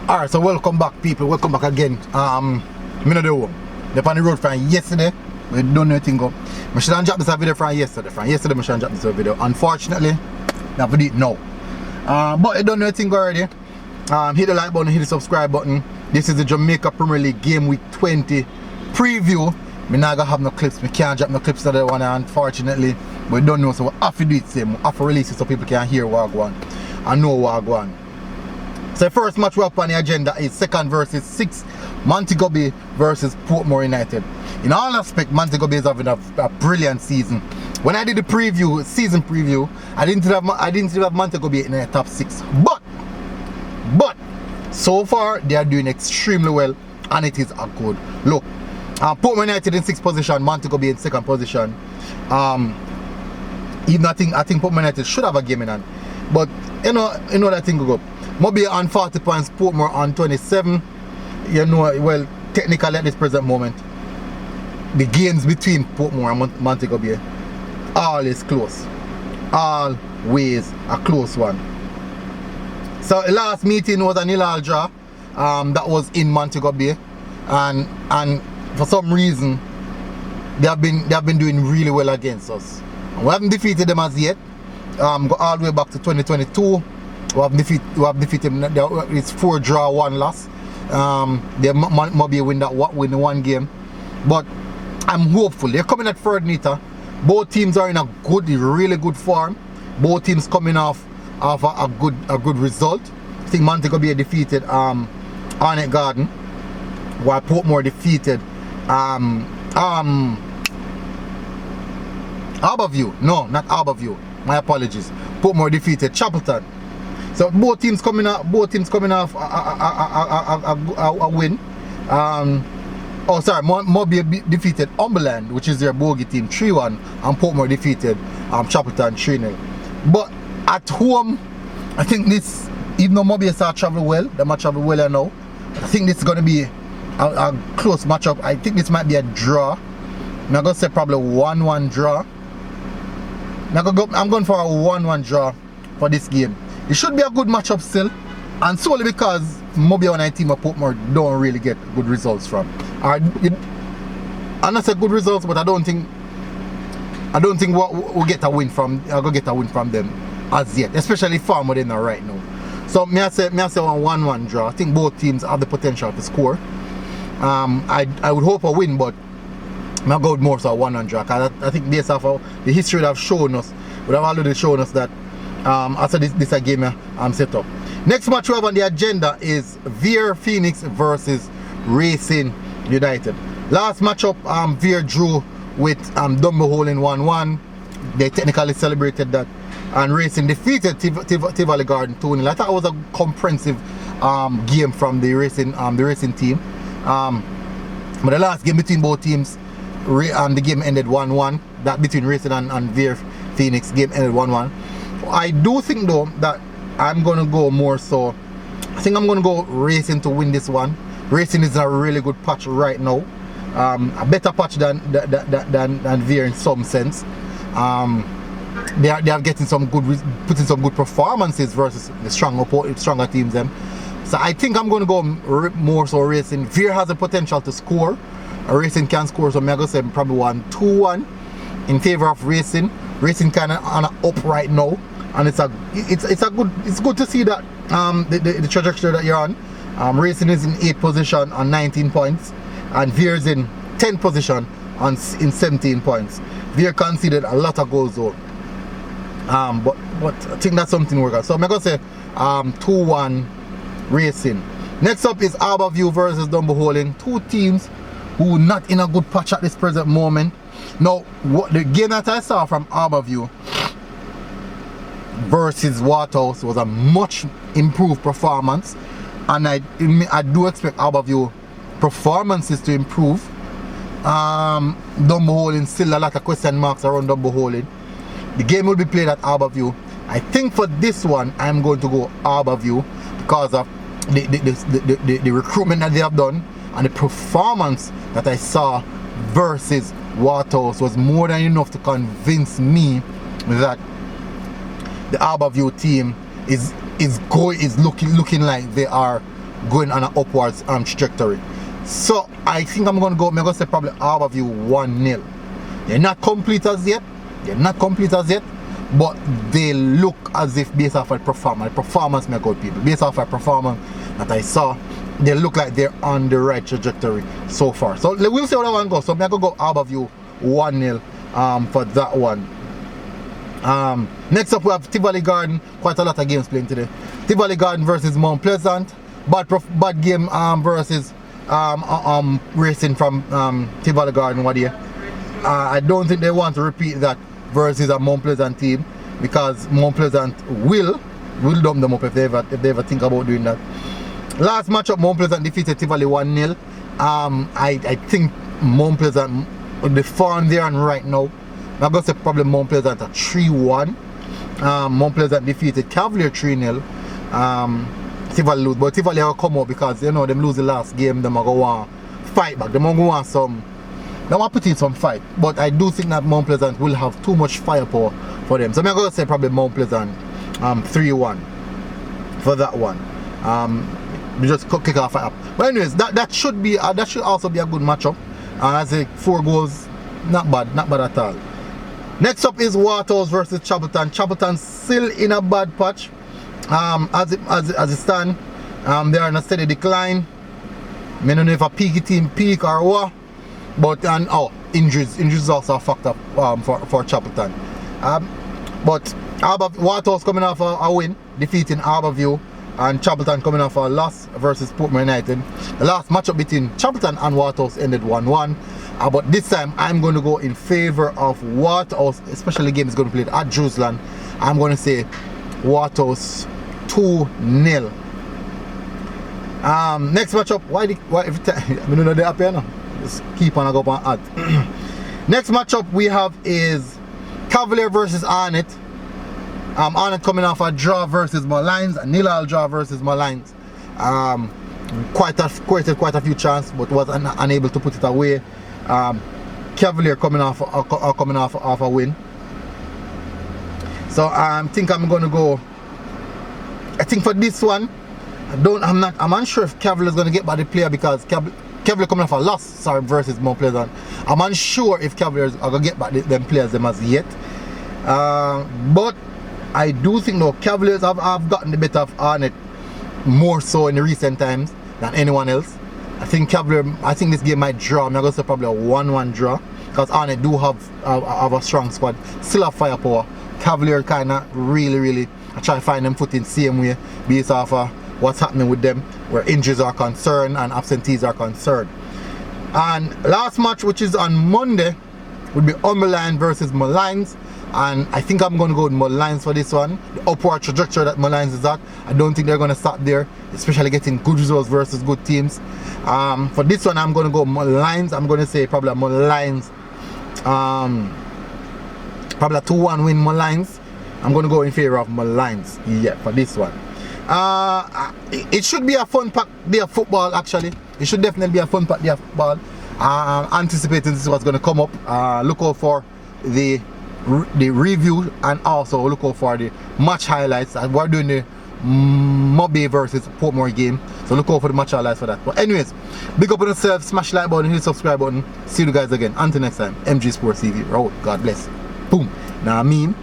Alright, so welcome back people, welcome back again. Me not do they're on the road from yesterday. We don't know anything up. I should have dropped this video from yesterday. From yesterday I should have dropped this video. Unfortunately, I have to do it now. But I don't know anything already. Hit the like button, hit the subscribe button. This is the Jamaica Premier League Game Week 20 preview. I'm not gonna have no clips, we can't drop no clips of that one unfortunately. But we don't know, so we have to do it same. We have to release it so people can hear what I want and know what I want. So the first match we have on the agenda is 2nd versus 6th, Montego Bay versus Portmore United. In all aspects, Montego Bay is having a brilliant season. When I did the preview, season preview, I didn't have Montego Bay in the top 6. But so far they are doing extremely well, and it is a good look. Portmore United in 6th position, Montego Bay in 2nd position. Even I think Portmore United should have a game in hand, but you know that thing go up. Moby on 40 points, Portmore on 27. You know, well, technically at this present moment, the games between Portmore and Montego Bay, all is close. Always a close one. So the last meeting was a 0-0 draw. That was in Montego Bay, and for some reason they have been doing really well against us. We haven't defeated them as yet. Go all the way back to 2022. We have defeated them. It's 4 draw, 1 loss. They maybe win the one game, but I'm hopeful. They're coming at 3rd meter. Both teams are in a really good form. Both teams coming off a good result. I think Montego Bay defeated Arnett Garden, while Portmore defeated Harbourview. No, not Harbourview. My apologies. Portmore defeated Chapleton. So both teams coming off a win. Moby defeated Umberland, which is their bogey team, 3-1, and Portmore defeated Chapleton 3-0. But at home, I think this, even though Moby start travel well, they might travel well now. I think this is going to be a close matchup. I think this might be a draw. I'm going to say probably 1-1 draw. I'm going for a 1-1 draw for this game. It should be a good matchup still, and solely because Moby and I team of Portmore don't really get good results from. I'm not say good results, but I don't think we'll get a win from. I'll go get a win from them as yet, especially Farmer they're not right now. So me I say a 1-1 draw. I think both teams have the potential to score. I would hope a win, but I'll go more so a 1-1 draw. Cause I think based off the history would have already shown us that after this game set up. Next match we have on the agenda is Vere Phoenix versus Racing United. Last matchup, Vere drew with Dunbeholden 1-1. They technically celebrated that, and Racing defeated Tivoli Garden 2-0. I thought it was a comprehensive game from the racing team. But the last game between both teams, the game ended 1-1. That between Racing and Vere Phoenix game ended 1-1. I do think though that I'm gonna go more so. I think I'm gonna go Racing to win this one. Racing is a really good patch right now. A better patch than Vere in some sense. They are getting putting some good performances versus the stronger teams them. So I think I'm gonna go more so Racing. Vere has the potential to score. Racing can score, so I'm gonna say probably 1-2-1 in favor of Racing. Racing kind of on an up right now, and it's good to see that the trajectory that you're on. Racing is in 8th position on 19 points, and Vere is in 10th position in 17 points. Vere conceded a lot of goals though, but I think that's something we're gonna. So I'm gonna say 2-1 Racing. Next up is Harbourview versus Dunbeholden. Two teams who not in a good patch at this present moment. Now, what the game that I saw from Harbourview versus Waterhouse was a much improved performance, and I do expect Harbourview performances to improve. Dunbeholden, still a lot of question marks around Dunbeholden. The game will be played at Harbourview. I think for this one I'm going to go Harbourview because of the recruitment that they have done, and the performance that I saw versus Waterhouse was more than enough to convince me that the Harbourview team is looking like they are going on an upwards trajectory. So I think I'm going to say probably Harborview 1-0. They're not complete as yet. But they look as if based off of performance may good people. Based off of performance that I saw, they look like they're on the right trajectory so far. So we'll see how that one goes. So I'm going to go Harborview 1-0 for that one. Next up we have Tivoli Garden. Quite a lot of games playing today. Tivoli Garden versus Mount Pleasant. Bad game versus Racing from Tivoli Garden. What do you? I don't think they want to repeat that versus a Mount Pleasant team, because Mount Pleasant will dump them up if they ever think about doing that. Last matchup, Mount Pleasant defeated Tivoli 1-0. I think Mount Pleasant, with the form they're on right now, I'm going to say probably Mount Pleasant at 3-1. Mount Pleasant defeated Cavalier 3-0. Tivoli lose, but Tivoli will come out because you know them lose the last game. Them are going to want fight back. Them are going to want some. They want to put in some fight. But I do think that Mount Pleasant will have too much firepower for them. So I'm going to say probably Mount Pleasant 3-1 for that one. We just kick off up. But anyways, that should also be a good matchup. And I say 4 goals, not bad at all. Next up is Waterhouse versus Chapleton. Chapleton still in a bad patch. As it stands, they are in a steady decline. I don't know if a peaky team peak or what, but injuries also a factor for Chapleton. But Waterhouse coming off a win, defeating Harborview, and Chapleton coming off a loss versus Portmore United. The last matchup between Chapleton and Waterhouse ended 1-1. But this time I'm going to go in favor of Waterhouse, especially the game is going to be played at Jerusalem. I'm going to say Waterhouse 2-0. Next matchup, why every time I don't know they up here now. Just keep on go up and add. Next matchup we have is Cavalier versus Arnett. Arnett coming off a draw versus Malines, a 0-0 draw versus Malines. Created quite a few chances, but was unable to put it away. Cavalier coming off a win. So I think I'm gonna go. I think for this one, I'm unsure if Cavalier is gonna get by the player, because Cavalier coming off a loss, versus Mount Pleasant. I'm unsure if Cavalier are gonna get back them players them as yet. But I do think though Cavaliers have gotten the better of Arnett more so in the recent times than anyone else. I think this game might draw. I'm gonna say probably a 1-1 draw, because Arnett do have a strong squad, still have firepower. Cavalier kinda really I try to find them foot in same way based off of what's happening with them, where injuries are concerned and absentees are concerned. And last match, which is on Monday, would be Umberland versus Malines. And I think I'm going to go with Malines for this one. The upward trajectory that Malines is at, I don't think they're going to stop there, especially getting good results versus good teams. For this one, I'm going to go Malines. I'm going to say probably a Malines, probably a 2-1 win Malines. I'm going to go in favor of Malines, yeah, for this one. It should be a fun pack day of football, actually. It should definitely be a fun pack day of football. Anticipating this is what's going to come up. Look out for the review, and also look out for the match highlights. We're doing the Montego Bay versus Portmore game, so look out for the match highlights for that. But anyways, big up on yourself, smash the like button, hit the subscribe button. See you guys again. Until next time, MG Sports TV. Road. God bless. Boom. Now I mean.